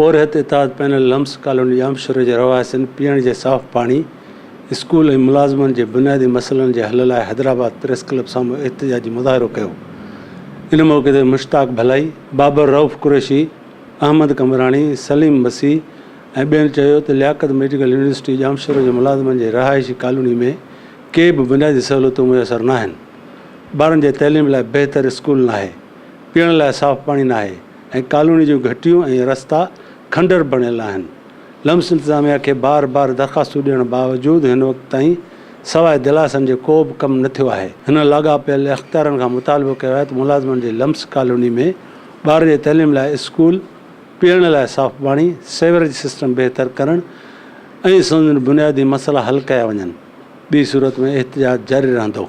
पोरहत इताद panel lumps colony Jamshoro जे रवासिन पीअण जे साफ़ पाणी स्कूल ऐं मुलाज़िमनि जे बुनियादी मसइलनि जे हल लाइ हैदराबाद प्रेस क्लब साम्हूं एहतिजाजी मुज़ाहिरो कयो। इन मौक़े ते मुश्ताक भलाई, बाबर रऊफ़ कुरैशी, अहमद कमराणी, सलीम मसीह ऐं ॿियनि चयो त लियाकत मेडिकल यूनिवर्सिटी जामशोर जे मुलाज़िमनि जे रहाइशी कॉलोनी में के बि बुनियादी सहूलियतूं मुयसरु न आहिनि। ॿारनि जे तइलीम लाइ बहितर स्कूल नाहे, पीअण लाइ साफ़ पाणी नाहे ऐं कॉलोनी जूं घटियूं ऐं रस्ता खंडर बणियल आहिनि। लम्स इंतिज़ामिया खे बार बार दरख़्वास्तूं ॾियण बावजूदि हिन वक़्त ताईं सवाइ दिलासनि जे को बि कमु न थियो आहे। हिन लाॻापियल इख़्तियारनि खां मुतालबो कयो आहे त मुलाज़िमनि जे लम्स कॉलोनी में ॿार जे तइलीम लाइ स्कूल, पीअण लाइ साफ़ पाणी, सेवरेज सिस्टम बहितर करणु ऐं संदनि बुनियादी मसइला हल कया वञनि। ॿी सूरत में एहतिजाज जारी रहंदो।